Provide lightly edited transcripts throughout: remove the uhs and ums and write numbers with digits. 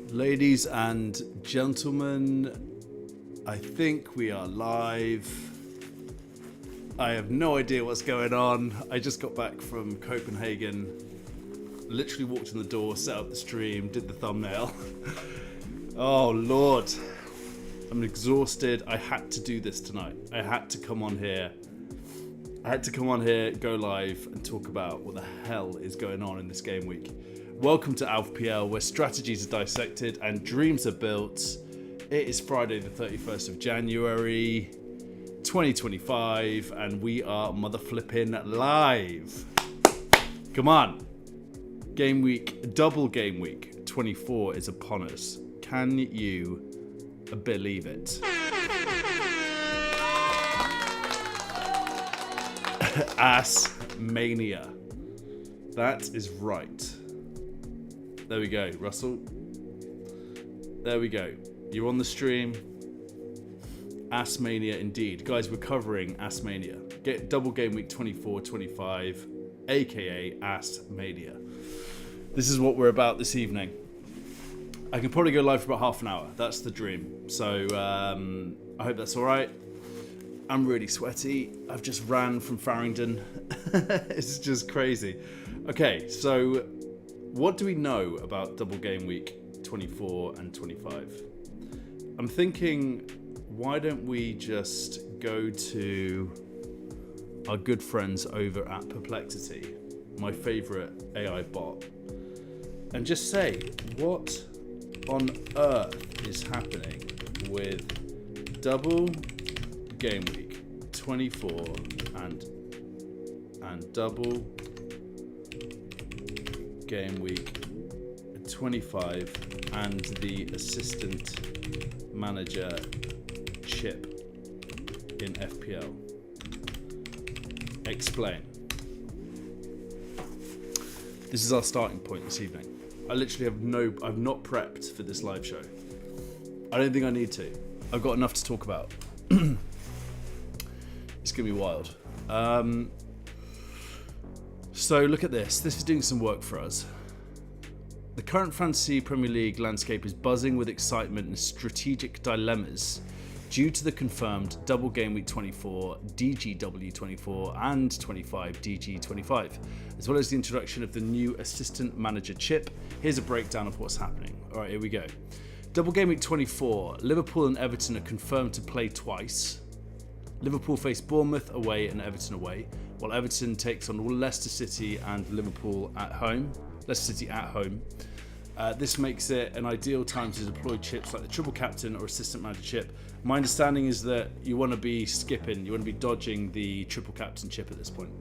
Ladies and gentlemen, I think we are live. I have no idea what's going on. I just got back from Copenhagen, literally walked in the door, set up the stream, did the thumbnail. Oh Lord, I'm exhausted. I had to do this tonight. I had to come on here. Go live and talk about what the hell is going on in this game week. Welcome to Fpl, where strategies are dissected and dreams are built. It is Friday the 31st of January, 2025, and we are mother flipping live. Come on. Game week, double game week 24 is upon us. Can you believe it? Ass mania. That is right. There we go, Russell. There we go. You're on the stream. Ass mania indeed. Guys, we're covering Ass mania. Get double game week 24-25, aka Ass mania. This is what we're about this evening. I can probably go live for about half an hour. That's the dream. So I hope that's all right. I'm really sweaty. I've just ran from Farringdon. It's just crazy. Okay, so what do we know about double game week 24 and 25? I'm thinking, why don't we just go to our good friends over at Perplexity, my favorite AI bot, and just say, what on earth is happening with double game week 24 and double game week 25 and the assistant manager chip in FPL? Explain. This is our starting point this evening. I literally I've not prepped for this live show. I don't think I need to. I've got enough to talk about. It's gonna be wild. So look at this. This is doing some work for us. The current fantasy Premier League landscape is buzzing with excitement and strategic dilemmas due to the confirmed double game week 24, DGW24 and 25 DG25, as well as the introduction of the new assistant manager chip. Here's a breakdown of what's happening. All right, here we go. Double game week 24, Liverpool and Everton are confirmed to play twice. Liverpool face Bournemouth away and Everton away, while Everton takes on Leicester City and Liverpool at home. Leicester City at home. This makes it an ideal time to deploy chips like the triple captain or assistant manager chip. My understanding is that you want to be skipping, you want to be dodging the triple captain chip at this point.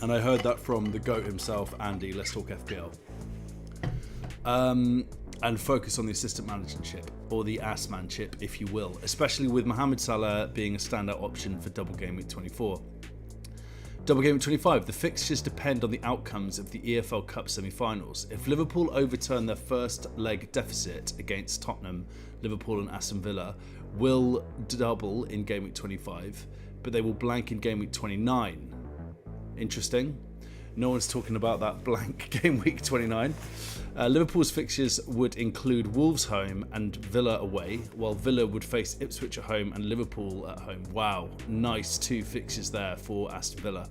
And I heard that from the GOAT himself, Andy. Let's talk FPL. And focus on the assistant manager chip, or the ass man chip, if you will, especially with Mohamed Salah being a standout option for double game week 24. Double game week 25, the fixtures depend on the outcomes of the EFL Cup semi-finals. If Liverpool overturn their first leg deficit against Tottenham, Liverpool and Aston Villa will double in game week 25, but they will blank in game week 29. Interesting. No one's talking about that blank game week 29. Liverpool's fixtures would include Wolves home and Villa away, while Villa would face Ipswich at home and Liverpool at home. Wow, nice two fixtures there for Aston Villa.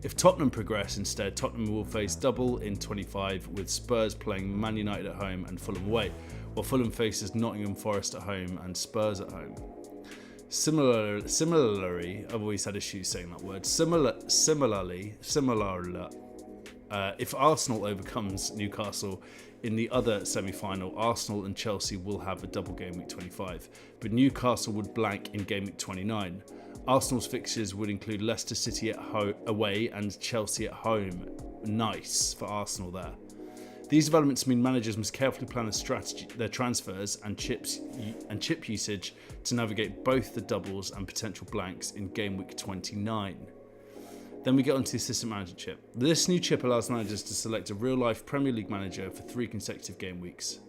If Tottenham progress instead, Tottenham will face double in 25, with Spurs playing Man United at home and Fulham away, while Fulham faces Nottingham Forest at home and Spurs at home. Similarly, I've always had issues saying that word. Similarly, if Arsenal overcomes Newcastle in the other semi-final, Arsenal and Chelsea will have a double game week 25, but Newcastle would blank in game week 29. Arsenal's fixtures would include Leicester City away and Chelsea at home. Nice for Arsenal there. These developments mean managers must carefully plan their transfers and chip usage to navigate both the doubles and potential blanks in game week 29. Then we get onto the assistant manager chip. This new chip allows managers to select a real-life Premier League manager for 3 consecutive game weeks.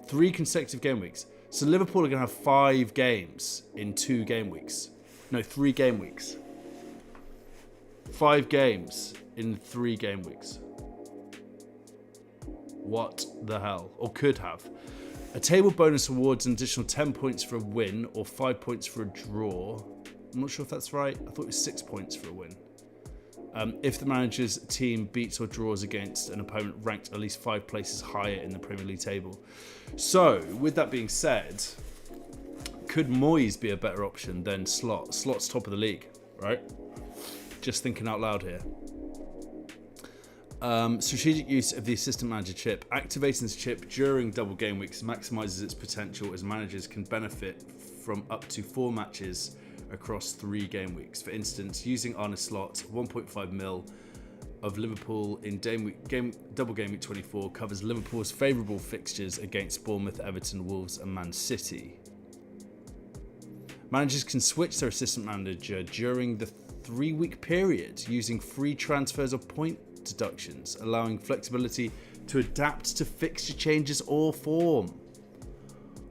3 consecutive game weeks. So Liverpool are going to have 5 games in 2 game weeks. No, 3 game weeks. 5 games in 3 game weeks. What the hell? Or could have. A table bonus awards an additional 10 points for a win or 5 points for a draw. I'm not sure if that's right. I thought it was 6 points for a win. If the manager's team beats or draws against an opponent ranked at least 5 places higher in the Premier League table. So, with that being said, could Moyes be a better option than Slot? Slot's top of the league, right? Just thinking out loud here. Strategic use of the assistant manager chip. Activating this chip during double game weeks maximizes its potential as managers can benefit from up to 4 matches across 3 game weeks. For instance, using Arne Slot, 1.5 mil of Liverpool in double game week 24 covers Liverpool's favourable fixtures against Bournemouth, Everton, Wolves and Man City. Managers can switch their assistant manager during the 3-week period using free transfers or point deductions, allowing flexibility to adapt to fixture changes or form.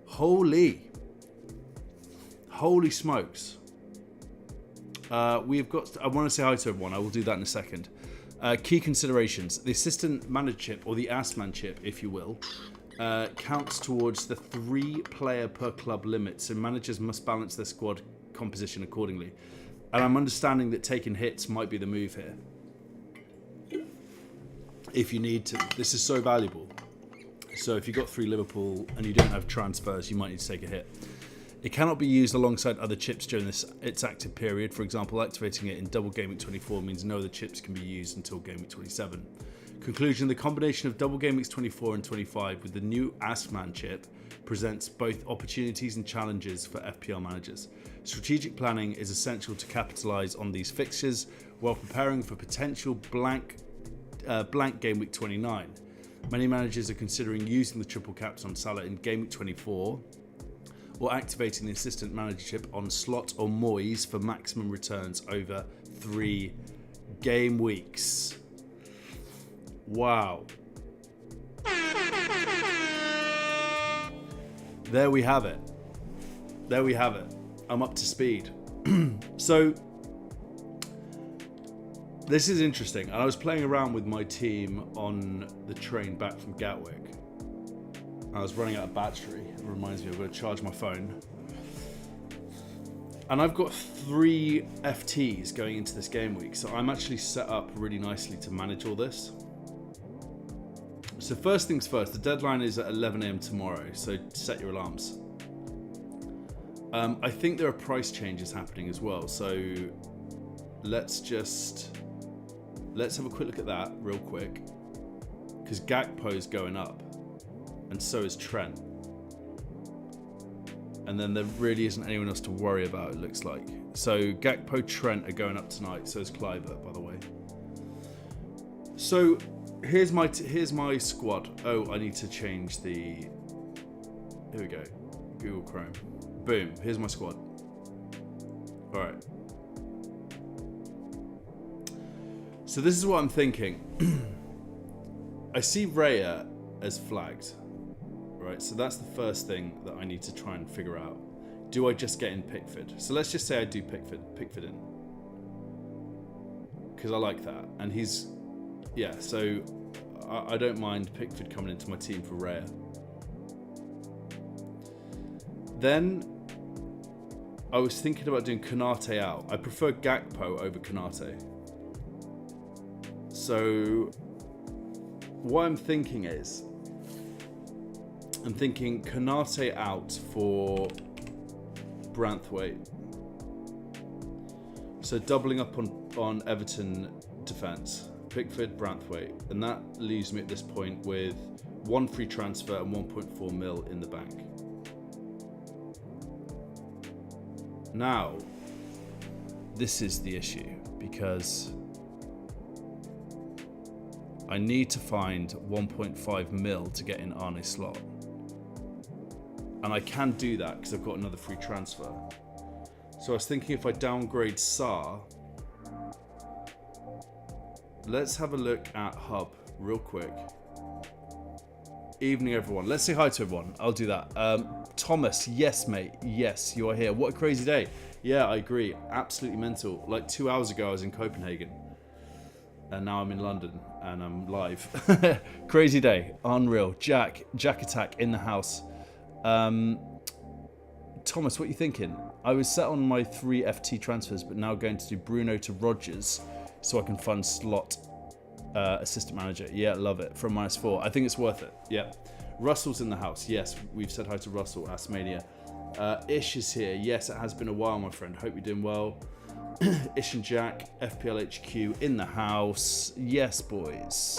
Holy smokes. We've got, I want to say hi to everyone. I will do that in a second. Key considerations. The assistant manager chip, or the Assman chip, if you will, counts towards the 3-player per club limit, so managers must balance their squad composition accordingly. And I'm understanding that taking hits might be the move here. If you need to. This is so valuable. So if you've got 3 Liverpool and you don't have transfers, you might need to take a hit. It cannot be used alongside other chips during its active period. For example, activating it in double game week 24 means no other chips can be used until game week 27. Conclusion, the combination of double game weeks 24 and 25 with the new Assman chip presents both opportunities and challenges for FPL managers. Strategic planning is essential to capitalise on these fixtures while preparing for potential blank game week 29. Many managers are considering using the triple caps on Salah in game week 24 or activating the assistant manager chip on Slot or Moyes for maximum returns over 3 game weeks. Wow. There we have it. There we have it. I'm up to speed. So, this is interesting. I was playing around with my team on the train back from Gatwick. I was running out of battery. It reminds me, I've got to charge my phone. And I've got 3 FTs going into this game week, so I'm actually set up really nicely to manage all this. So first things first, the deadline is at 11 AM tomorrow, so set your alarms. I think there are price changes happening as well, so let's have a quick look at that real quick, because Gakpo is going up, and so is Trent. And then there really isn't anyone else to worry about, it looks like. So Gakpo, Trent are going up tonight, so is Kluivert, by the way. So here's my squad. Oh, I need to change the... Here we go. Google Chrome. Boom. Here's my squad. All right. So this is what I'm thinking. I see Raya as flagged. Right, so that's the first thing that I need to try and figure out. Do I just get in Pickford? So let's just say I do Pickford in. Because I like that. And he's... Yeah, so I don't mind Pickford coming into my team for Raya. Then I was thinking about doing Konate out. I prefer Gakpo over Konate. So what I'm thinking is, I'm thinking Konate out for Branthwaite. So doubling up on Everton defence. Pickford, Branthwaite. And that leaves me at this point with 1 free transfer and 1.4 mil in the bank. Now, this is the issue, because I need to find 1.5 mil to get in Arne Slot. And I can do that because I've got another free transfer. So I was thinking if I downgrade Sarr, let's have a look at Hub real quick. Evening, everyone. Let's say hi to everyone. I'll do that. Thomas, yes, mate. Yes, you are here. What a crazy day. Yeah, I agree. Absolutely mental. Like 2 hours ago, I was in Copenhagen. And now I'm in London and I'm live. Crazy day, unreal. Jack Attack in the house. Thomas, what are you thinking? I was set on my 3 FT transfers, but now going to do Bruno to Rodgers so I can fund slot assistant manager. Yeah, love it. From -4. I think it's worth it. Yeah. Russell's in the house. Yes, we've said hi to Russell, Asmania. Ish is here. Yes, it has been a while, my friend. Hope you're doing well. Ish and Jack, FPL HQ in the house. Yes, boys.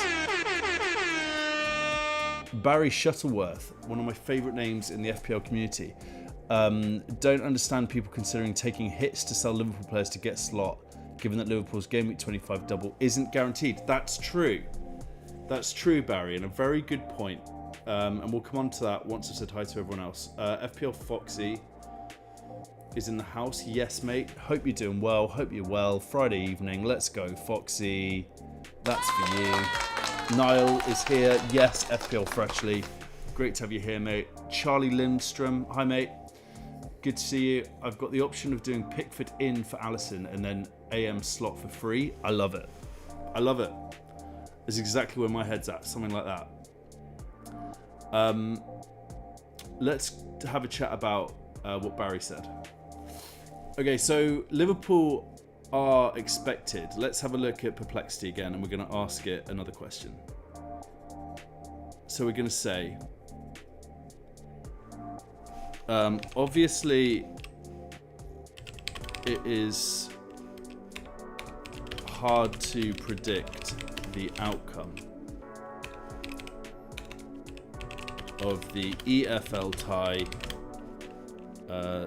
Barry Shuttleworth, one of my favourite names in the FPL community. Don't understand people considering taking hits to sell Liverpool players to get slot, given that Liverpool's Gameweek 25 double isn't guaranteed. That's true. That's true, Barry, and a very good point. And we'll come on to that once I've said hi to everyone else. FPL Foxy is in the house. Yes, mate. Hope you're doing well. Hope you're well. Friday evening. Let's go, Foxy. That's for you. Niall is here. Yes, FPL Freshly. Great to have you here, mate. Charlie Lindstrom. Hi, mate. Good to see you. I've got the option of doing Pickford in for Allison and then AM slot for free. I love it. I love it. It's exactly where my head's at. Something like that. Let's have a chat about what Barry said. Okay, so Liverpool are expected. Let's have a look at Perplexity again, and we're going to ask it another question. So we're going to say, obviously, it is hard to predict the outcome of the EFL tie,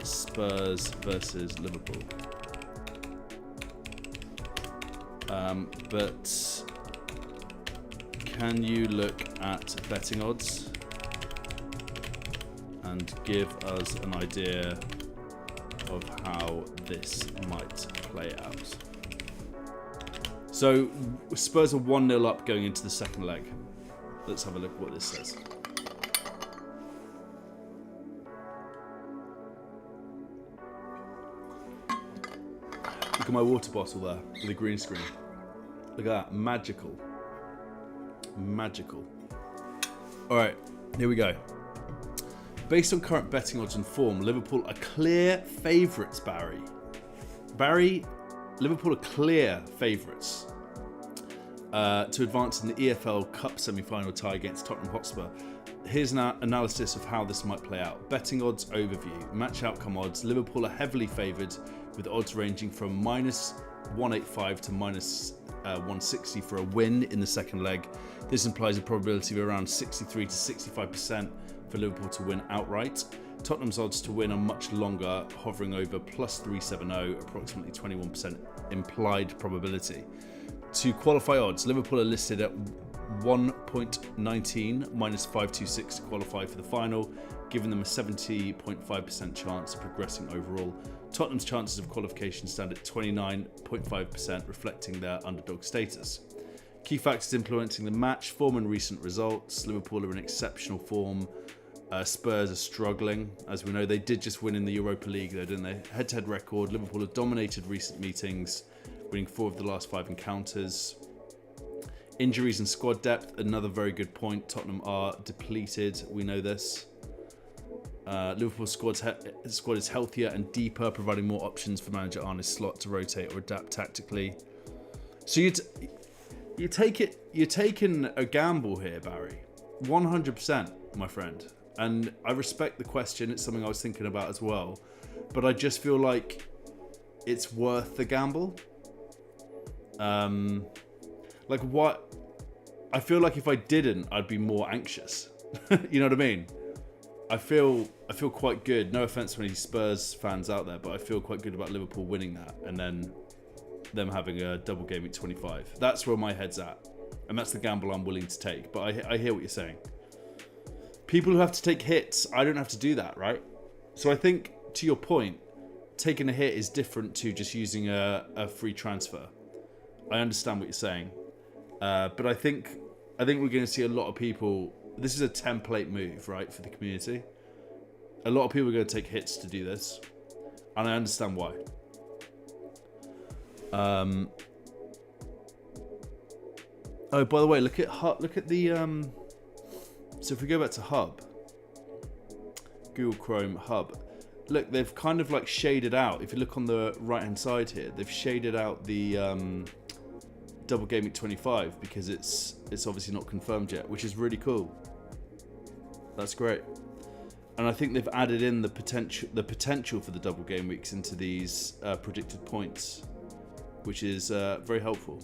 Spurs versus Liverpool. But can you look at betting odds and give us an idea of how this might play out? So Spurs are 1-0 up going into the second leg. Let's have a look at what this says. Look at my water bottle there with a green screen. Look at that. Magical. Magical. Alright, here we go. Based on current betting odds and form, Liverpool are clear favourites, Barry. Liverpool are clear favourites to advance in the EFL Cup semi-final tie against Tottenham Hotspur. Here's an analysis of how this might play out. Betting odds overview. Match outcome odds. Liverpool are heavily favoured with odds ranging from -185 to -160 for a win in the second leg. This implies a probability of around 63 to 65% for Liverpool to win outright. Tottenham's odds to win are much longer, hovering over +370, approximately 21% implied probability. To qualify odds, Liverpool are listed at 1.19 -526 to qualify for the final, giving them a 70.5% chance of progressing overall. Tottenham's chances of qualification stand at 29.5%, reflecting their underdog status. Key factors influencing the match: form and recent results. Liverpool are in exceptional form. Spurs are struggling. As we know, they did just win in the Europa League, though, didn't they? Head-to-head record. Liverpool have dominated recent meetings, winning 4 of the last 5 encounters. Injuries and squad depth, another very good point. Tottenham are depleted. We know this. Liverpool's squad is healthier and deeper, providing more options for manager Arne's slot to rotate or adapt tactically. So you're taking a gamble here, Barry. 100%, my friend. And I respect the question. It's something I was thinking about as well. But I just feel like it's worth the gamble. Like what? I feel like if I didn't, I'd be more anxious. You know what I mean? I feel quite good. No offense to any Spurs fans out there, but I feel quite good about Liverpool winning that and then them having a double game at 25. That's where my head's at, and that's the gamble I'm willing to take. But I hear what you're saying. People who have to take hits, I don't have to do that, right? So I think, to your point, taking a hit is different to just using a free transfer. I understand what you're saying, but I think we're going to see a lot of people. This is a template move, right, for the community. A lot of people are going to take hits to do this, and I understand why. Oh, by the way, look at Hub. Look at the so if we go back to Hub, Google Chrome Hub, look, they've kind of like shaded out. If you look on the right hand side here, they've shaded out the Double Gameweek 25 because it's obviously not confirmed yet, which is really cool. That's great. And I think they've added in the potential for the Double Game Weeks into these predicted points, which is very helpful.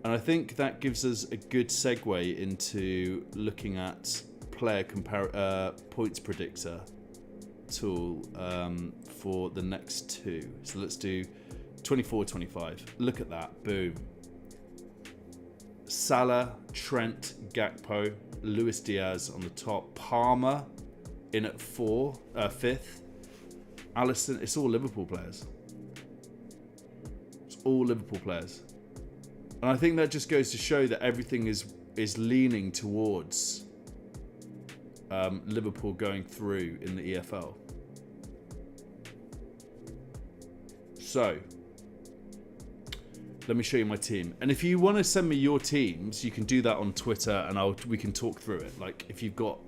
And I think that gives us a good segue into looking at player points predictor tool for the next two. So let's do 24-25. Look at that. Boom. Salah, Trent, Gakpo, Luis Diaz on the top. Palmer in at 5th. Alisson. It's all Liverpool players. It's all Liverpool players. And I think that just goes to show that everything is leaning towards Liverpool going through in the EFL. So, let me show you my team. And if you want to send me your teams, you can do that on Twitter and we can talk through it. Like if you've got,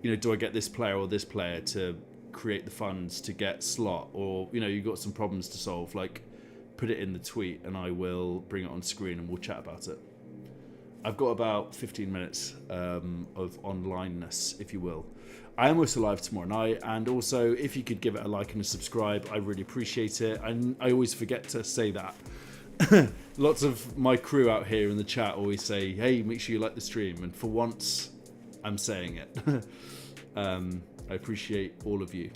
do I get this player or this player to create the funds to get slot, or, you've got some problems to solve, like put it in the tweet and I will bring it on screen and we'll chat about it. I've got about 15 minutes of onlineness, if you will. I am also live tomorrow night, and also if you could give it a like and a subscribe, I really appreciate it. And I always forget to say that. Lots of my crew out here in the chat always say, hey, make sure you like the stream, and for once I'm saying it. I appreciate all of you.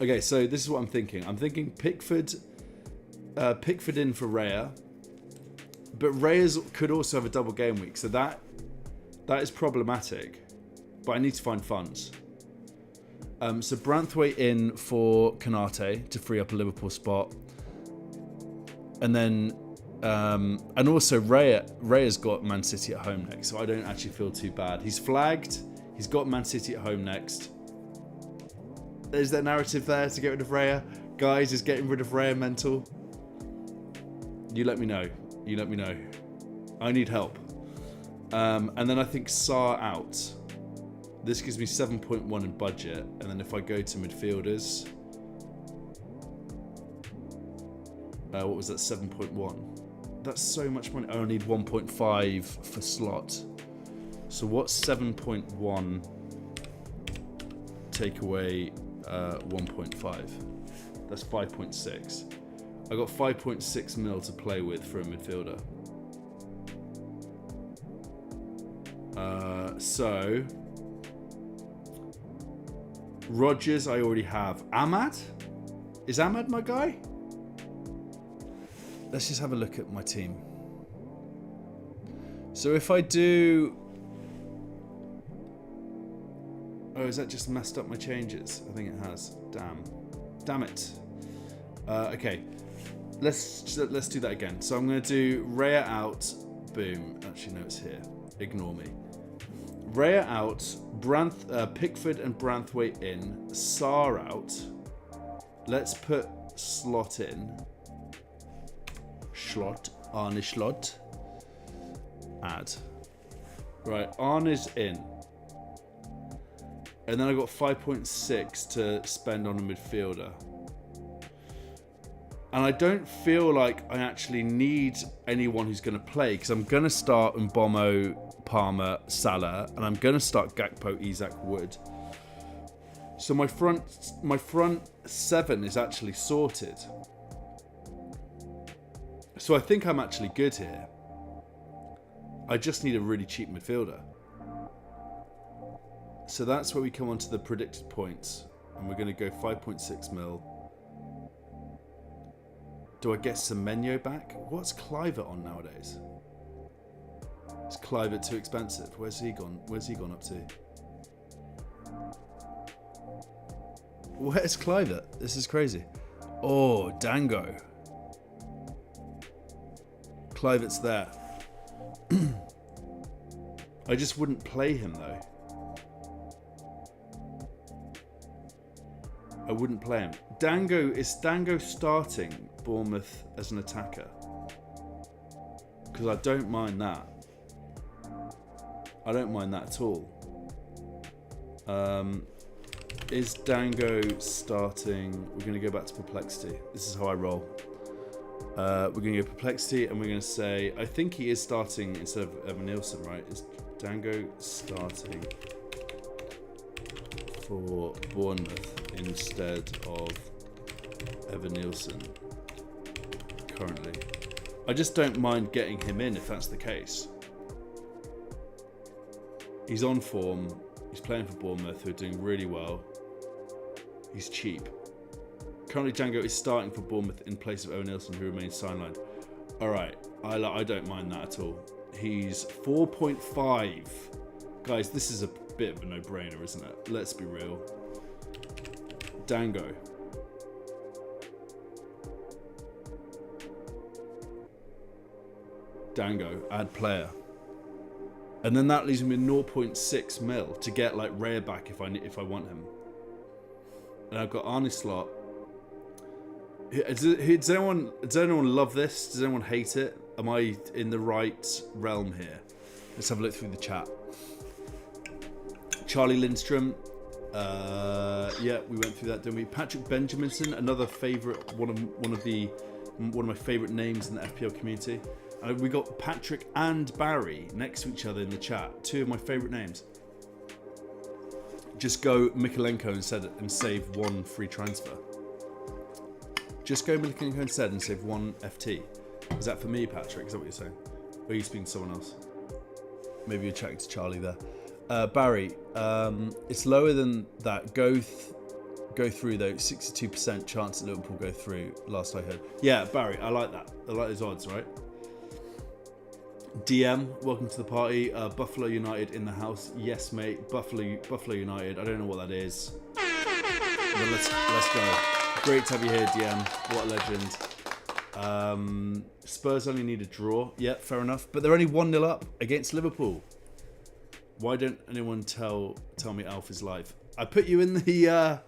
Okay, so this is what I'm thinking. I'm thinking Pickford in for Raya, but Raya's could also have a double game week, so that is problematic, but I need to find funds. So Branthwaite in for Konate to free up a Liverpool spot. And then, and also Raya's got Man City at home next, so I don't actually feel too bad. He's flagged. He's got Man City at home next. There's that narrative there to get rid of Raya. Guys, is getting rid of Raya mental? You let me know. You let me know. I need help. And then I think Sarr out. This gives me 7.1 in budget. And then if I go to midfielders, what was that? 7.1. That's so much money. I only need 1.5 for slot. So what's 7.1 take away 1.5? That's 5.6. I got 5.6 mil to play with for a midfielder. So Rodgers, I already have. Ahmad? Is Ahmad my guy? Let's just have a look at my team. So if I do... Oh, has that just messed up my changes? I think it has. Damn it. Okay. Let's do that again. So I'm going to do Raya out. Boom. Actually, no, it's here. Ignore me. Raya out. Pickford and Branthwaite in. Sarr out. Let's put Slot in. Arne Slot. Add. Right, Arne is in. And then I got 5.6 to spend on a midfielder. And I don't feel like I actually need anyone who's going to play, because I'm going to start Mbomo, Palmer, Salah, and I'm going to start Gakpo, Isak, Wood. So my front seven is actually sorted. So I think I'm actually good here. I just need a really cheap midfielder. So that's where we come on to the predicted points. And we're going to go 5.6 mil. Do I get Semenyo back? What's Clivert on nowadays? Is Clivert too expensive? Where's he gone? Where's he gone up to? Where's Clivert? This is crazy. Oh, Dango. Clivert's there. I just wouldn't play him though. I wouldn't play him. Is Dango starting Bournemouth as an attacker? because I don't mind that. I don't mind that at all. Is Dango starting? We're going to go back to Perplexity. This is how I roll. We're going to go Perplexity, and we're going to say, I think he is starting instead of Evan Nielsen, right? Is Dango starting for Bournemouth instead of Evan Nielsen currently? I just don't mind getting him in if that's the case. He's on form. He's playing for Bournemouth, who are doing really well. He's cheap. Currently, Django is starting for Bournemouth in place of Owen Nielsen, who remains sidelined. All right, I don't mind that at all. He's 4.5. Guys, this is a bit of a no-brainer, isn't it? Let's be real. Dango. Dango, add player. And then that leaves me with 0.6 mil to get like Rare back if I want him. And I've got Arne Slot. Does anyone love this? Does anyone hate it? Am I in the right realm here? Let's have a look through the chat. Charlie Lindstrom. Yeah, we went through that, didn't we? Patrick Benjaminson, another favourite, one of my favourite names in the FPL community. We got Patrick and Barry next to each other in the chat. Two of my favourite names. Just go Mikolenko instead and save one free transfer. Just go Mikolenko instead and save one FT. Is that for me, Patrick? Is that what you're saying? Or are you speaking to someone else? Maybe you're chatting to Charlie there. Barry, it's lower than that. Go through though. 62% chance that Liverpool go through. Last I heard. Yeah, Barry, I like that. I like those odds, right? DM, welcome to the party. Buffalo United in the house. Yes, mate. Buffalo United. I don't know what that is. But let's go. Great to have you here, DM. What a legend. Spurs only need a draw. Yeah, fair enough. But they're only 1-0 up against Liverpool. Why don't anyone tell me Alf is live? I put you in the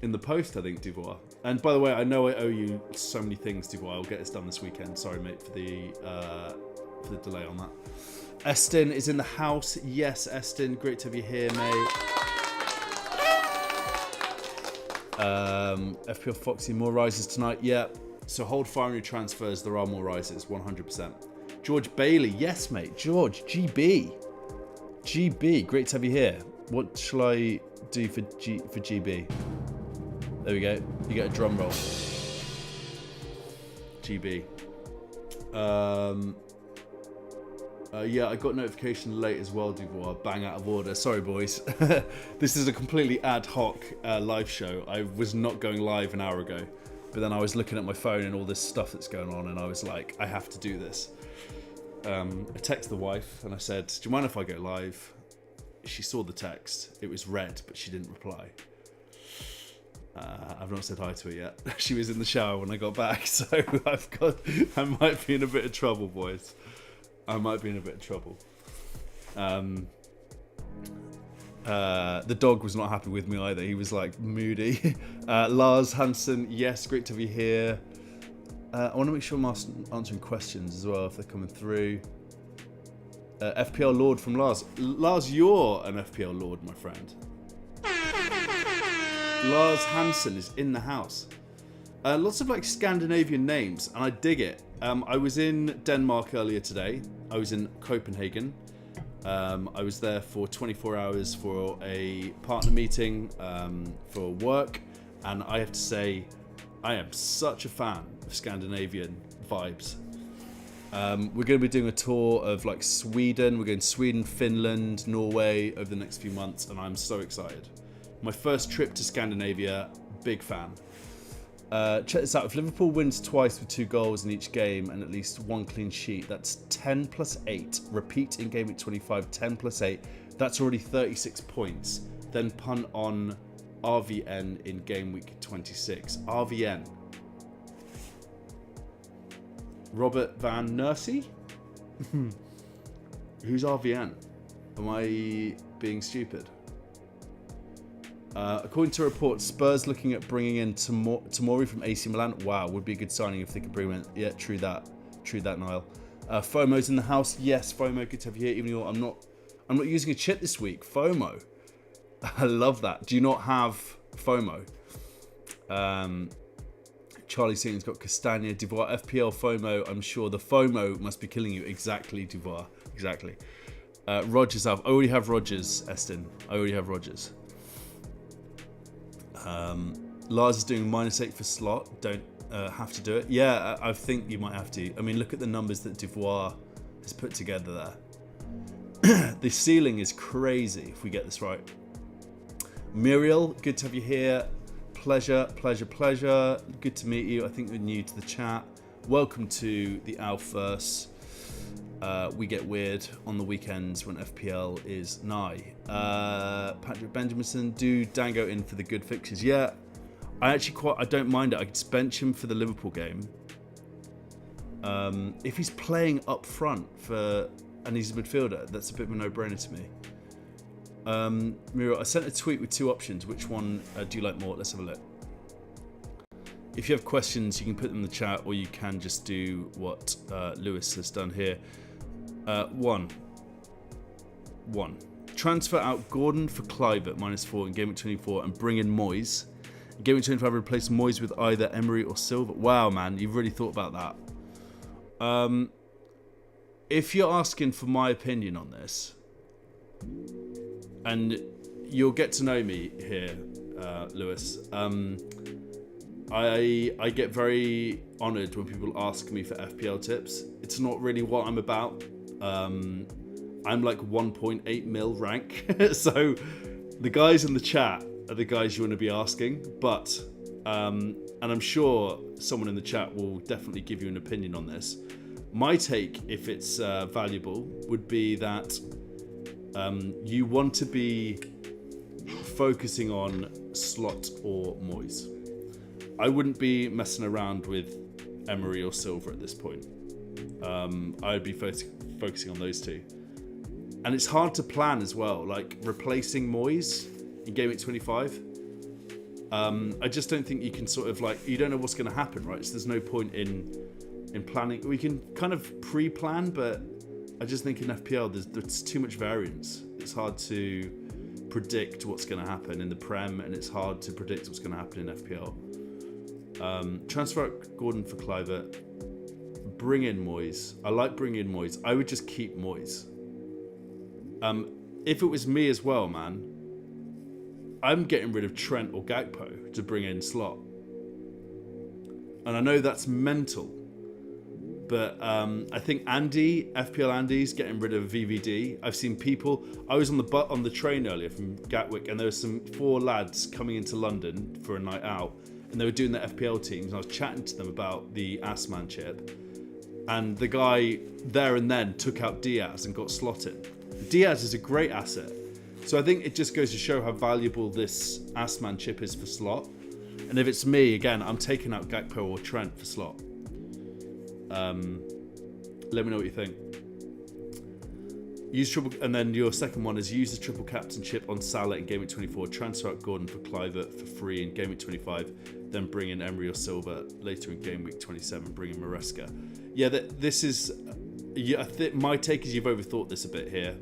in the post, I think, Dubois. And by the way, I know I owe you so many things, Dubois. I'll get this done this weekend. Sorry, mate, for the delay on that. Estin is in the house. Yes, Estin, great to have you here, mate. FPL Foxy, more rises tonight. Yeah. So hold fire on your transfers. There are more rises, 100%. George Bailey, yes, mate. George, GB, great to have you here. What shall I do for GB? There we go. You get a drum roll. GB. Yeah, I got notification late as well, Dubois. Bang out of order. Sorry, boys. This is a completely ad hoc live show. I was not going live an hour ago. But then I was looking at my phone and all this stuff that's going on, and I was like, I have to do this. I texted the wife and I said, do you mind if I go live? She saw the text. It was read, but she didn't reply. I've not said hi to her yet. She was in the shower when I got back, so I might be in a bit of trouble, boys. I might be in a bit of trouble. The dog was not happy with me either. He was like moody. Lars Hansen, yes, great to have you here. I want to make sure I'm answering questions as well if they're coming through. FPL Lord from Lars. Lars, you're an FPL Lord, my friend. Lars Hansen is in the house. Lots of like Scandinavian names, and I dig it. I was in Denmark earlier today. I was in Copenhagen. I was there for 24 hours for a partner meeting for work, and I have to say, I am such a fan of Scandinavian vibes. We're going to be doing a tour of like Sweden. We're going to Sweden, Finland, Norway over the next few months, and I'm so excited. My first trip to Scandinavia, big fan. Check this out. If Liverpool wins twice with 2 goals in each game and at least 1 clean sheet, that's 10 plus 8. Repeat in game week 25, 10 plus 8. That's already 36 points. Then punt on RVN in game week 26. RVN. Robert Van Nursey? Who's RVN? Am I being stupid? According to a report, Spurs looking at bringing in Tomori from AC Milan. Wow, would be a good signing if they could bring him in. Yeah, true that, Niall. FOMO's in the house. Yes, FOMO, good to have you here. Even though I'm not using a chip this week. FOMO, I love that. Do you not have FOMO? Charlie Seaton's got Castagna, Duvoir, FPL FOMO. I'm sure the FOMO must be killing you. Exactly, Duvoir. Exactly. Rogers up. I already have Rogers, Eston. I already have Rogers. Lars is doing -8 for slot. Don't have to do it. Yeah, I think you might have to. I mean, look at the numbers that Duvoir has put together there. The ceiling is crazy if we get this right. Muriel, good to have you here. Pleasure. Good to meet you. I think you're new to the chat. Welcome to the Alphaverse. We get weird on the weekends when FPL is nigh. Patrick Benjaminson, do Dango in for the good fixtures? Yeah, I don't mind it. I could bench him for the Liverpool game. If he's playing up front and he's a midfielder, that's a bit of a no-brainer to me. Miro, I sent a tweet with 2 options. Which one do you like more? Let's have a look. If you have questions, you can put them in the chat, or you can just do what Lewis has done here. One. Transfer out Gordon for Clive at -4 in Game Week 24 and bring in Moyes. In Game Week 25, replace Moyes with either Emery or Silva. Wow, man, you've really thought about that. If you're asking for my opinion on this, and you'll get to know me here, Lewis, I get very honoured when people ask me for FPL tips. It's not really what I'm about. I'm like 1.8 mil rank. So the guys in the chat are the guys you want to be asking. But, and I'm sure someone in the chat will definitely give you an opinion on this. My take, if it's valuable, would be that you want to be focusing on Slot or Moyes. I wouldn't be messing around with Emery or Silva at this point. I'd be focusing on those two. And it's hard to plan as well, like replacing Moyes in Game Week 25. I just don't think you can sort of like, you don't know what's going to happen, right? So there's no point in planning. We can kind of pre-plan, but I just think in FPL there's too much variance. It's hard to predict what's going to happen in the Prem, and it's hard to predict what's going to happen in FPL. Transfer out Gordon for Kluivert. Bring in Moyes. I like bringing in Moyes. I would just keep Moyes. If it was me as well, man, I'm getting rid of Trent or Gakpo to bring in Slot. And I know that's mental, but I think FPL Andy's getting rid of VVD. I've seen people. I was on the train earlier from Gatwick, and there were 4 lads coming into London for a night out, and they were doing the FPL teams. And I was chatting to them about the Assman chip, and the guy there and then took out Diaz and got Slot in. Diaz is a great asset, so I think it just goes to show how valuable this Assman chip is for Slot. And if it's me, again, I'm taking out Gakpo or Trent for Slot. Let me know what you think. And then your second one is use the triple captain chip on Salah in Game Week 24. Transfer out Gordon for Kluivert for free in Game Week 25. Then bring in Emery or Silva later in Game Week 27. Bring in Maresca. Yeah, this is. Yeah, I think my take is you've overthought this a bit here.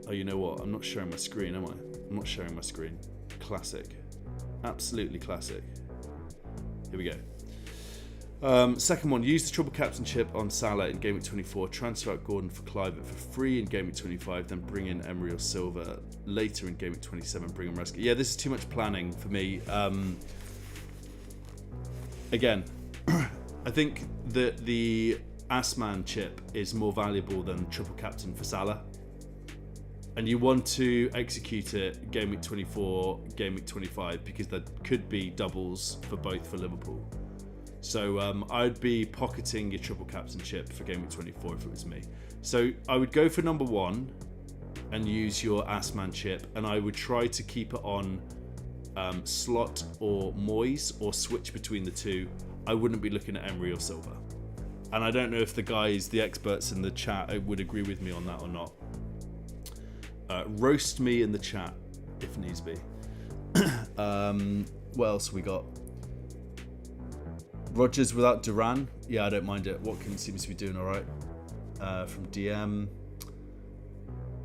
Oh, you know what? I'm not sharing my screen, am I? I'm not sharing my screen. Classic. Absolutely classic. Here we go. Second one, use the triple captain chip on Salah in Game Week 24. Transfer out Gordon for Kluivert for free in Game Week 25. Then bring in Emery or Silva later in Game Week 27. Bring in Maresca. Yeah, this is too much planning for me. Again, I think that the Assman chip is more valuable than triple captain for Salah. And you want to execute it Game Week 24, Game Week 25, because there could be doubles for both for Liverpool. So I'd be pocketing your triple captain chip for Game Week 24 if it was me. So I would go for number 1 and use your Assman chip, and I would try to keep it on Slot or Moyes, or switch between the two. I wouldn't be looking at Emery or Silva. And I don't know if the experts in the chat would agree with me on that or not. Roast me in the chat if needs be. What else we got? Rodgers without Duran. Yeah, I don't mind it. Watkins seems to be doing all right. From DM.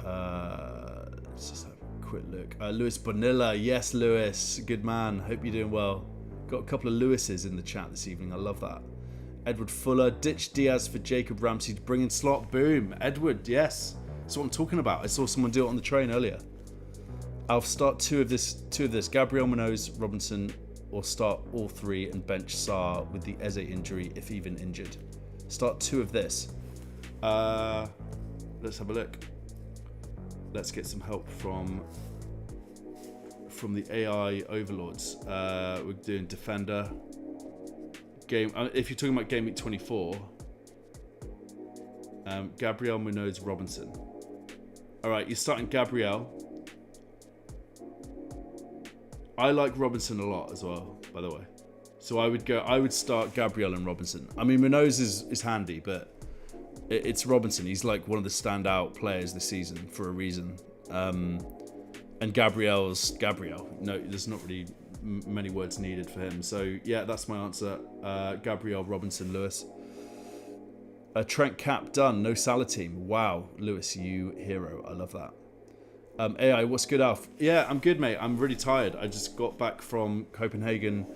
Let's just have a quick look. Lewis Bonilla. Yes, Lewis. Good man. Hope you're doing well. Got a couple of Lewises in the chat this evening. I love that. Edward Fuller. Ditch Diaz for Jacob Ramsey to bring in Slot. Boom. Edward, yes. That's what I'm talking about. I saw someone do it on the train earlier. I'll start two of this. Gabriel Munoz, Robinson, or start all three and bench Sarr with the Eze injury if even injured. Start two of this. Let's have a look. Let's get some help from the AI overlords. We're doing defender. Game. If you're talking about Game Week 24, Gabriel Munoz, Robinson. All right, you're starting Gabriel. I like Robinson a lot as well, by the way. So I would start Gabriel and Robinson. I mean, Munoz is handy, but it's Robinson. He's like one of the standout players this season for a reason. And Gabriel's Gabriel. No, there's not really many words needed for him. So yeah, that's my answer. Gabriel, Robinson, Lewis. Trent Cap done. No Salah team. Wow, Lewis, you hero. I love that. AI, what's good, Alf? Yeah, I'm good, mate. I'm really tired. I just got back from Copenhagen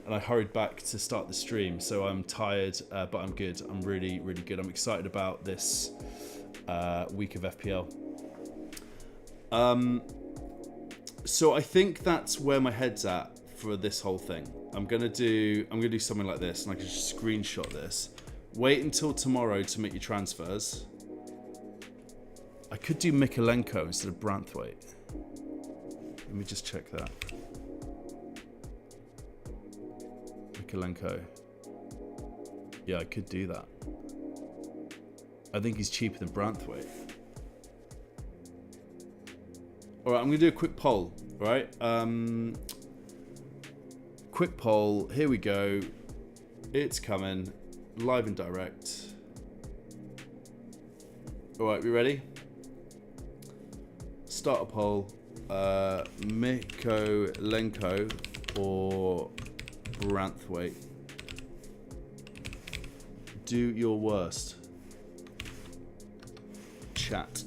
and I hurried back to start the stream. So I'm tired, but I'm good. I'm really, really good. I'm excited about this week of FPL. So I think that's where my head's at for this whole thing. I'm gonna do something like this, and I can just screenshot this. Wait until tomorrow to make your transfers. I could do Mikolenko instead of Branthwaite. Let me just check that. Mikolenko. Yeah, I could do that. I think he's cheaper than Branthwaite. Alright, I'm going to do a quick poll, right? Quick poll. Here we go. It's coming. Live and direct. Alright, we ready? Start a poll. Mikolenko or Branthwaite. Do your worst. Chat.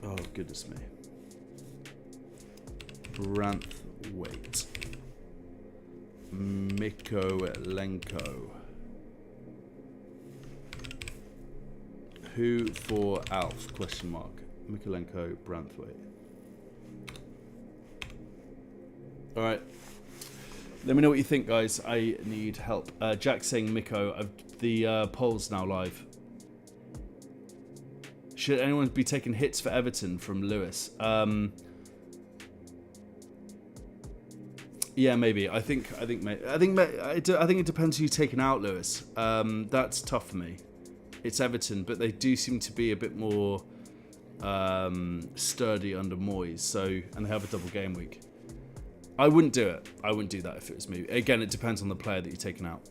Oh, goodness me. Branthwaite. Mikolenko. Who for Alf? Question mark. Mikolenko, Branthwaite. Alright. Let me know what you think, guys. I need help. Jack saying Miko. The poll's now live. Should anyone be taking hits for Everton from Lewis? Yeah, maybe. I think it depends who you're taking out, Lewis. That's tough for me. It's Everton, but they do seem to be a bit more sturdy under Moyes. So, and they have a double game week. I wouldn't do it. I wouldn't do that if it was me. Again, it depends on the player that you're taking out.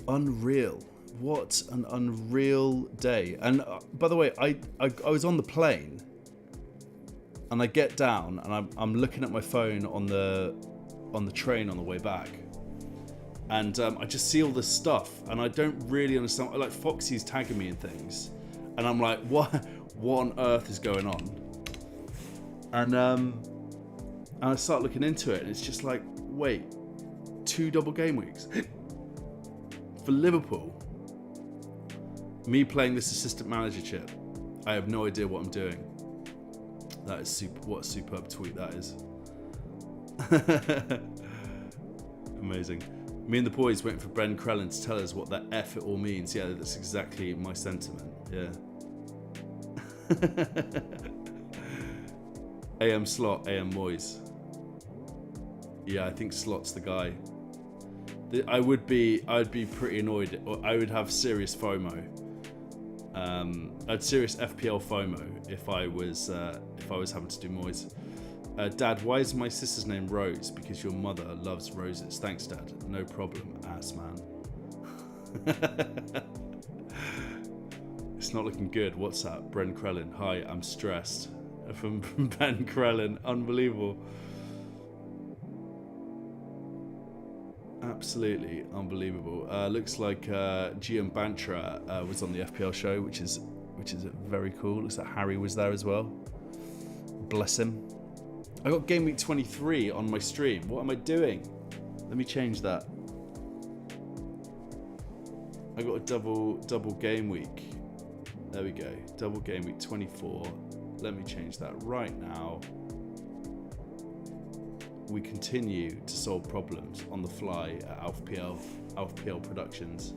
Unreal. What an unreal day. And by the way, I was on the plane and I get down and I'm looking at my phone on the train on the way back. And I just see all this stuff and I don't really understand. Like Foxy's tagging me in things. And I'm like, what on earth is going on? And I start looking into it and it's just like, wait, 2 double game weeks for Liverpool. Me playing this assistant manager chip. I have no idea what I'm doing. That is super. What a superb tweet that is. Amazing. Me and the boys waiting for Bren Crellin to tell us what that F it all means. Yeah, that's exactly my sentiment. Yeah. AM Slot, AM Moyes. Yeah, I think Slot's the guy. I'd be pretty annoyed. Or I would have serious FOMO. I'd serious FPL FOMO if I was having to do Moyes. Dad, why is my sister's name Rose? Because your mother loves roses. Thanks, Dad. No problem, ass man. It's not looking good. What's that? Bren Krellin. Hi, I'm stressed. From Ben Krellin. Unbelievable. Absolutely unbelievable. Looks like GM Bantra was on the FPL show, which is very cool. Looks like Harry was there as well. Bless him. I got Game Week 23 on my stream. What am I doing? Let me change that. I got a double game week. There we go. Double Game Week 24. Let me change that right now. We continue to solve problems on the fly at AlfPL Productions.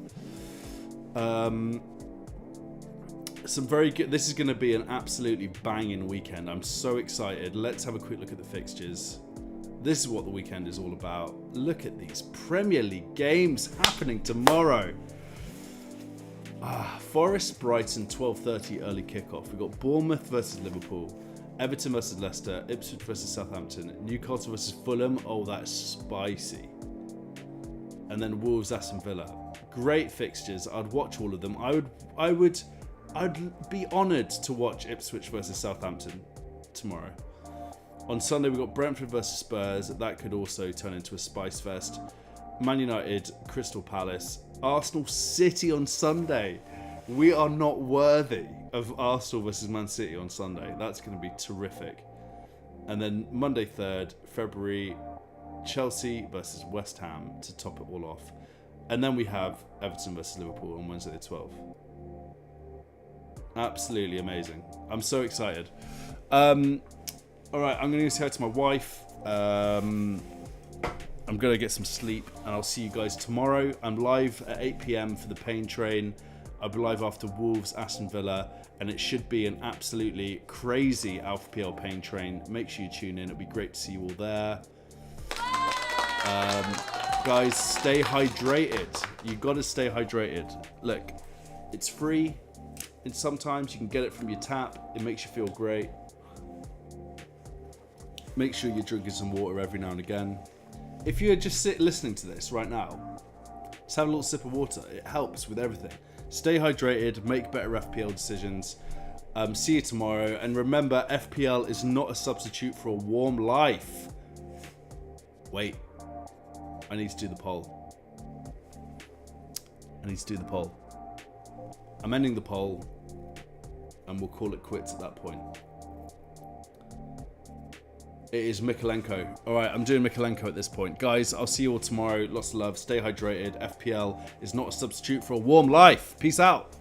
Some very good. This is going to be an absolutely banging weekend. I'm so excited. Let's have a quick look at the fixtures. This is what the weekend is all about. Look at these Premier League games happening tomorrow. Forest Brighton 12:30 early kickoff. We've got Bournemouth versus Liverpool, Everton versus Leicester, Ipswich versus Southampton, Newcastle versus Fulham. Oh, that's spicy. And then Wolves Aston Villa. Great fixtures. I'd watch all of them. I'd be honoured to watch Ipswich versus Southampton tomorrow. On Sunday, we've got Brentford versus Spurs. That could also turn into a spice fest. Man United, Crystal Palace, Arsenal City on Sunday. We are not worthy of Arsenal versus Man City on Sunday. That's going to be terrific. And then Monday 3rd February, Chelsea versus West Ham to top it all off. And then we have Everton versus Liverpool on Wednesday the 12th. Absolutely amazing. I'm so excited. All right, I'm going to say hi to my wife. I'm going to get some sleep, and I'll see you guys tomorrow. I'm live at 8 PM for the Pain Train. I'll be live after Wolves, Aston Villa, and it should be an absolutely crazy AlfPL Pain Train. Make sure you tune in. It'll be great to see you all there. Guys, stay hydrated. You've got to stay hydrated. Look, it's free. And sometimes you can get it from your tap. It makes you feel great. Make sure you're drinking some water every now and again. If you're just listening to this right now, just have a little sip of water. It helps with everything. Stay hydrated, make better FPL decisions. See you tomorrow. And remember, FPL is not a substitute for a warm life. Wait, I need to do the poll. I'm ending the poll, and we'll call it quits at that point. It is Mikolenko. All right, I'm doing Mikolenko at this point. Guys, I'll see you all tomorrow. Lots of love. Stay hydrated. FPL is not a substitute for a warm life. Peace out.